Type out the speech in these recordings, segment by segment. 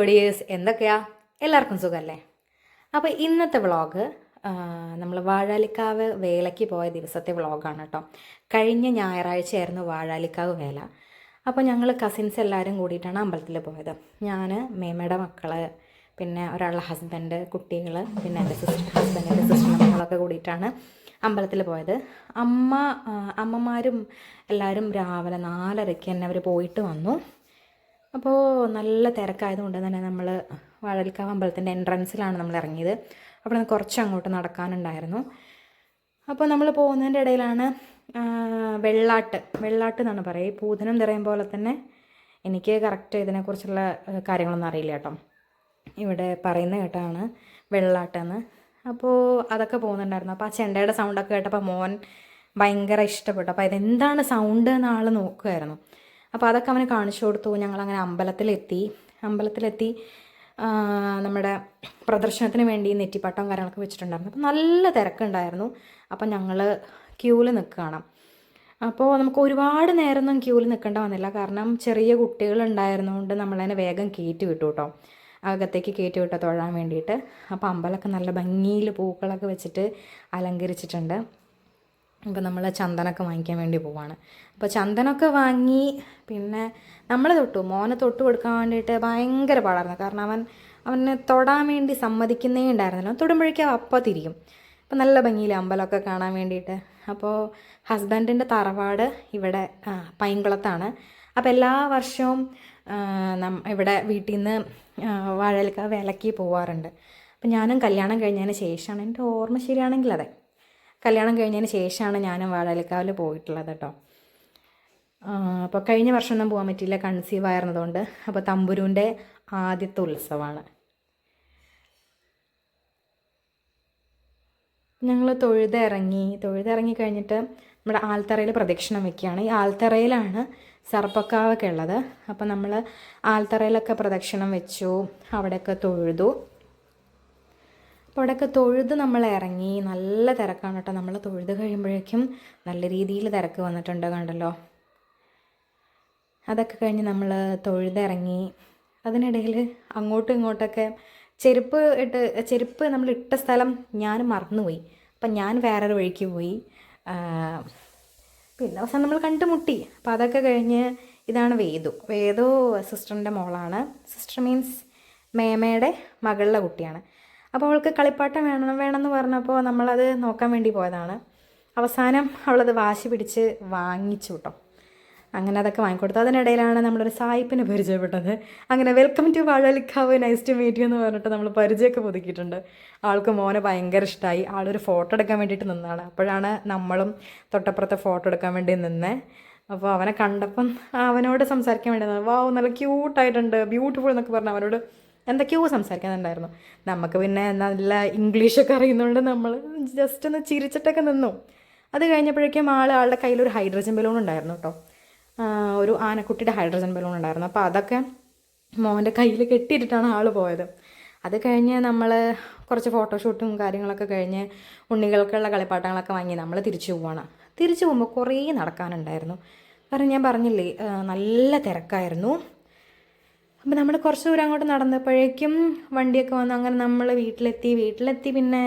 Buddies എന്തൊക്കെയാ എല്ലാവർക്കും സുഖമല്ലേ? അപ്പോൾ ഇന്നത്തെ വ്ളോഗ് നമ്മൾ വാഴാലിക്കാവ് വേലയ്ക്ക് പോയ ദിവസത്തെ വ്ളോഗാണ് കേട്ടോ. കഴിഞ്ഞ ഞായറാഴ്ചയായിരുന്നു വാഴാലിക്കാവ് വേല. അപ്പോൾ ഞങ്ങൾ കസിൻസ് എല്ലാവരും കൂടിയിട്ടാണ് അമ്പലത്തിൽ പോയത്. ഞാൻ, മേമയുടെ മക്കൾ, പിന്നെ ഒരാളുടെ ഹസ്ബൻഡ്, കുട്ടികൾ, പിന്നെ എൻ്റെ ഹസ്ബൻഡിൻ്റെ സിസ്റ്ററിൻ്റെ മക്കളൊക്കെ കൂടിയിട്ടാണ് അമ്പലത്തിൽ പോയത്. അമ്മമാരും എല്ലാവരും രാവിലെ 4:30 തന്നെ അവർ പോയിട്ട് വന്നു. അപ്പോൾ നല്ല തിരക്കായതുകൊണ്ട് തന്നെ നമ്മൾ വാഴലിക്കാവ് അമ്പലത്തിൻ്റെ എൻട്രൻസിലാണ് നമ്മൾ ഇറങ്ങിയത്. അവിടെ നിന്ന് കുറച്ച് അങ്ങോട്ട് നടക്കാനുണ്ടായിരുന്നു. അപ്പോൾ നമ്മൾ പോകുന്നതിൻ്റെ ഇടയിലാണ് വെള്ളാട്ട് എന്നാണ് പറയുക. ഈ പൂതനം തിറയും പോലെ തന്നെ. എനിക്ക് കറക്റ്റ് ഇതിനെക്കുറിച്ചുള്ള കാര്യങ്ങളൊന്നും അറിയില്ല കേട്ടോ. ഇവിടെ പറയുന്ന കേട്ടാണ് വെള്ളാട്ടെന്ന്. അപ്പോൾ അതൊക്കെ പോകുന്നുണ്ടായിരുന്നു. അപ്പോൾ ആ ചെണ്ടയുടെ സൗണ്ടൊക്കെ കേട്ടപ്പോൾ മോൻ ഭയങ്കര ഇഷ്ടപ്പെട്ടു. അപ്പോൾ ഇതെന്താണ് സൗണ്ട് എന്ന ആൾ നോക്കുമായിരുന്നു. അപ്പോൾ അതൊക്കെ അവന് കാണിച്ചു കൊടുത്തു. ഞങ്ങളങ്ങനെ അമ്പലത്തിലെത്തി നമ്മുടെ പ്രദർശനത്തിന് വേണ്ടി നെറ്റിപ്പട്ടവും കാര്യങ്ങളൊക്കെ വെച്ചിട്ടുണ്ടായിരുന്നു. അപ്പോൾ നല്ല തിരക്കുണ്ടായിരുന്നു. അപ്പം ഞങ്ങൾ ക്യൂവിൽ നിൽക്കുകയാണ്. അപ്പോൾ നമുക്ക് ഒരുപാട് നേരമൊന്നും ക്യൂവിൽ നിൽക്കേണ്ട വന്നില്ല. കാരണം ചെറിയ കുട്ടികളുണ്ടായിരുന്നതുകൊണ്ട് നമ്മളതിനെ വേഗം കയറ്റി വിട്ടു കേട്ടോ. അകത്തേക്ക് കയറ്റി വിട്ട തൊഴാൻ വേണ്ടിയിട്ട്. അപ്പോൾ അമ്പലമൊക്കെ നല്ല ഭംഗിയിൽ പൂക്കളൊക്കെ വെച്ചിട്ട് അലങ്കരിച്ചിട്ടുണ്ട്. അപ്പോൾ നമ്മൾ ചന്ദനമൊക്കെ വാങ്ങിക്കാൻ വേണ്ടി പോവാണ്. അപ്പോൾ ചന്ദനമൊക്കെ വാങ്ങി പിന്നെ നമ്മൾ മോനെ തൊട്ട് കൊടുക്കാൻ വേണ്ടിയിട്ട് ഭയങ്കര പാടായിരുന്നു. കാരണം അവനെ തൊടാൻ വേണ്ടി സമ്മതിക്കുന്നേ ഉണ്ടായിരുന്നില്ല. തൊടുമ്പോഴേക്കും അപ്പം തിരിയും. അപ്പോൾ നല്ല ഭംഗിയിൽ അമ്പലമൊക്കെ കാണാൻ വേണ്ടിയിട്ട്. അപ്പോൾ ഹസ്ബൻഡിൻ്റെ തറവാട് ഇവിടെ പൈങ്കുളത്താണ്. അപ്പോൾ എല്ലാ വർഷവും ഇവിടെ വീട്ടിൽ നിന്ന് വാഴലിക്കാവ് വേലയ്ക്ക് പോവാറുണ്ട്. അപ്പോൾ ഞാനും കല്യാണം കഴിഞ്ഞതിന് ശേഷമാണ്, എൻ്റെ ഓർമ്മ ശരിയാണെങ്കിൽ അതെ, കല്യാണം കഴിഞ്ഞതിന് ശേഷമാണ് ഞാനും വാഴലിക്കാവിൽ പോയിട്ടുള്ളത് കേട്ടോ. അപ്പോൾ കഴിഞ്ഞ വർഷമൊന്നും പോകാൻ പറ്റിയില്ല, കൺസീവ് ആയിരുന്നതുകൊണ്ട്. അപ്പോൾ തമ്പുരുവിൻ്റെ ആദ്യത്തെ ഉത്സവമാണ്. ഞങ്ങൾ തൊഴുതിറങ്ങി കഴിഞ്ഞിട്ട് നമ്മുടെ ആൽത്തറയിൽ പ്രദക്ഷിണം വയ്ക്കുകയാണ്. ഈ ആൽത്തറയിലാണ് സർപ്പക്കാവൊക്കെ ഉള്ളത്. അപ്പോൾ നമ്മൾ ആൽത്തറയിലൊക്കെ പ്രദക്ഷിണം വെച്ചു, അവിടെയൊക്കെ തൊഴുതു. അപ്പോൾ അവിടെയൊക്കെ തൊഴുത് നമ്മൾ ഇറങ്ങി. നല്ല തിരക്കാണ് കേട്ടോ. നമ്മൾ തൊഴുത് കഴിയുമ്പോഴേക്കും നല്ല രീതിയിൽ തിരക്ക് വന്നിട്ടുണ്ട്, കണ്ടല്ലോ. അതൊക്കെ കഴിഞ്ഞ് നമ്മൾ തൊഴുതിറങ്ങി. അതിനിടയിൽ അങ്ങോട്ടും ഇങ്ങോട്ടൊക്കെ ചെരുപ്പ് നമ്മൾ ഇട്ട സ്ഥലം ഞാൻ മറന്നുപോയി. അപ്പം ഞാൻ വേറൊരു വഴിക്ക് പോയി. പിന്നെ അവസാനം നമ്മൾ കണ്ടുമുട്ടി. അപ്പോൾ അതൊക്കെ കഴിഞ്ഞ് ഇതാണ് വേദു സിസ്റ്ററിൻ്റെ മോളാണ്. സിസ്റ്റർ മീൻസ് മേമയുടെ മകളുടെ കുട്ടിയാണ്. അപ്പോൾ അവൾക്ക് കളിപ്പാട്ടം വേണമെന്ന് പറഞ്ഞപ്പോൾ നമ്മളത് നോക്കാൻ വേണ്ടി പോയതാണ്. അവസാനം അവളത് വാശി പിടിച്ച് വാങ്ങിച്ചു കേട്ടോ. അങ്ങനെ അതൊക്കെ വാങ്ങിക്കൊടുത്തു. അതിനിടയിലാണ് നമ്മളൊരു സായിപ്പിനെ പരിചയപ്പെട്ടത്. അങ്ങനെ welcome to Vazhalikkavu, nice to meet you എന്ന് പറഞ്ഞിട്ട് നമ്മൾ പരിചയമൊക്കെ പുതുക്കിയിട്ടുണ്ട്. ആൾക്ക് മോനെ ഭയങ്കര ഇഷ്ടമായി. ആളൊരു ഫോട്ടോ എടുക്കാൻ വേണ്ടിയിട്ട് നിന്നതാണ്. അപ്പോഴാണ് നമ്മളും തൊട്ടപ്പുറത്തെ ഫോട്ടോ എടുക്കാൻ വേണ്ടി നിന്നേ. അപ്പോൾ അവനെ കണ്ടപ്പം അവനോട് സംസാരിക്കാൻ വേണ്ടി നിന്നത്. വാവ്, നല്ല ക്യൂട്ടായിട്ടുണ്ട്, ബ്യൂട്ടിഫുൾ എന്നൊക്കെ പറഞ്ഞ് അവനോട് എന്തൊക്കെയോ സംസാരിക്കാനുണ്ടായിരുന്നു. നമുക്ക് പിന്നെ നല്ല ഇംഗ്ലീഷൊക്കെ അറിയുന്നതുകൊണ്ട് നമ്മൾ ജസ്റ്റ് ഒന്ന് ചിരിച്ചിട്ടൊക്കെ നിന്നു. അത് കഴിഞ്ഞപ്പോഴേക്കും ആളുടെ കയ്യിലൊരു ഹൈഡ്രജൻ ബലൂൺ ഉണ്ടായിരുന്നു കേട്ടോ. ഒരു ആനക്കുട്ടിയുടെ ഹൈഡ്രജൻ ബലൂൺ ഉണ്ടായിരുന്നു. അപ്പോൾ അതൊക്കെ മോൻ്റെ കയ്യിൽ കെട്ടിയിട്ടിട്ടാണ് ആൾ പോയത്. അത് കഴിഞ്ഞ് നമ്മൾ കുറച്ച് ഫോട്ടോഷൂട്ടും കാര്യങ്ങളൊക്കെ കഴിഞ്ഞ് ഉണ്ണികൾക്കുള്ള കളിപ്പാട്ടങ്ങളൊക്കെ വാങ്ങി നമ്മൾ തിരിച്ചു പോകുമ്പോൾ കുറേ നടക്കാനുണ്ടായിരുന്നു. കാരണം ഞാൻ പറഞ്ഞില്ലേ, നല്ല തിരക്കായിരുന്നു. അപ്പോൾ നമ്മൾ കുറച്ച് ദൂരം അങ്ങോട്ട് നടന്നപ്പോഴേക്കും വണ്ടിയൊക്കെ വന്നു. അങ്ങനെ നമ്മൾ വീട്ടിലെത്തി. പിന്നെ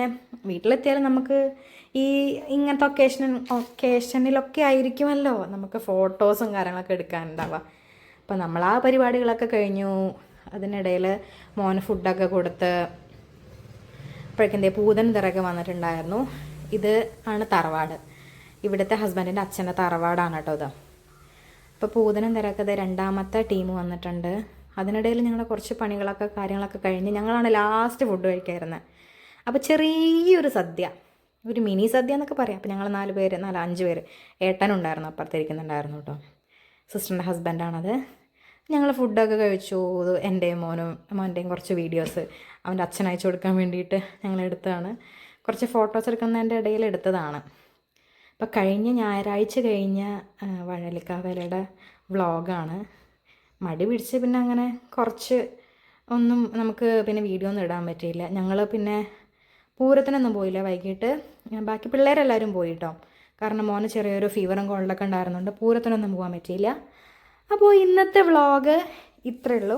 വീട്ടിലെത്തിയാലും നമുക്ക് ഈ ഇങ്ങനത്തെ ഒക്കേഷനിലൊക്കെ ആയിരിക്കുമല്ലോ നമുക്ക് ഫോട്ടോസും കാര്യങ്ങളൊക്കെ എടുക്കാനുണ്ടാവുക. അപ്പോൾ നമ്മൾ ആ പരിപാടികളൊക്കെ കഴിഞ്ഞു. അതിനിടയിൽ മോന് ഫുഡൊക്കെ കൊടുത്ത് അപ്പോഴേക്കും പൂതൻ തിറയൊക്കെ വന്നിട്ടുണ്ടായിരുന്നു. ഇത് ആണ് തറവാട്. ഇവിടുത്തെ ഹസ്ബൻഡിൻ്റെ അച്ഛൻ്റെ തറവാടാണ് കേട്ടോ ഇത്. അപ്പോൾ പൂതനും തിരക്കത് രണ്ടാമത്തെ ടീം വന്നിട്ടുണ്ട്. അതിനിടയിൽ ഞങ്ങളുടെ കുറച്ച് കാര്യങ്ങളൊക്കെ കഴിഞ്ഞ് ഞങ്ങളാണ് ലാസ്റ്റ് ഫുഡ് കഴിക്കായിരുന്നത്. അപ്പോൾ ചെറിയൊരു സദ്യ, ഒരു മിനി സദ്യ എന്നൊക്കെ പറയാം. അപ്പോൾ ഞങ്ങൾ 5 പേര്, ഏട്ടനുണ്ടായിരുന്നു, അപ്പുറത്തിരിക്കുന്നുണ്ടായിരുന്നു കേട്ടോ. സിസ്റ്ററിൻ്റെ ഹസ്ബൻഡാണത്. ഞങ്ങൾ ഫുഡൊക്കെ കഴിച്ചു. എൻ്റെയും മോൻ്റെയും കുറച്ച് വീഡിയോസ് അവൻ്റെ അച്ഛൻ അയച്ചു കൊടുക്കാൻ വേണ്ടിയിട്ട് ഞങ്ങൾ എടുത്തതാണ്. കുറച്ച് ഫോട്ടോസ് എടുക്കുന്നതിൻ്റെ ഇടയിൽ എടുത്തതാണ്. അപ്പോൾ കഴിഞ്ഞ ഞായറാഴ്ച കഴിഞ്ഞ വാഴലിക്കാവേലയുടെ വ്ളോഗാണ്. മടി പിടിച്ച് പിന്നെ അങ്ങനെ ഒന്നും നമുക്ക് പിന്നെ വീഡിയോ ഒന്നും ഇടാൻ പറ്റിയില്ല. ഞങ്ങൾ പിന്നെ പൂരത്തിനൊന്നും പോയില്ല. വൈകിട്ട് ബാക്കി പിള്ളേരെല്ലാവരും പോയി കേട്ടോ. കാരണം മോന് ചെറിയൊരു ഫീവറും കോൾഡൊക്കെ ഉണ്ടായിരുന്നുകൊണ്ട് പൂരത്തിനൊന്നും പോകാൻ പറ്റിയില്ല. അപ്പോൾ ഇന്നത്തെ വ്ളോഗ് ഇത്രയേ ഉള്ളൂ.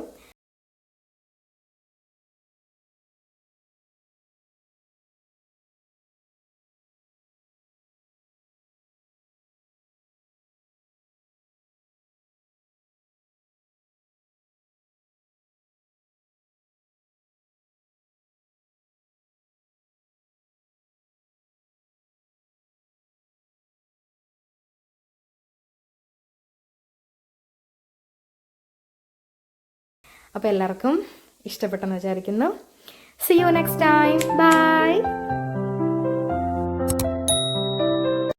അപ്പോൾ എല്ലാവർക്കും ഇഷ്ടപ്പെട്ടെന്ന് വിചാരിക്കുന്നു. See you next time. Bye.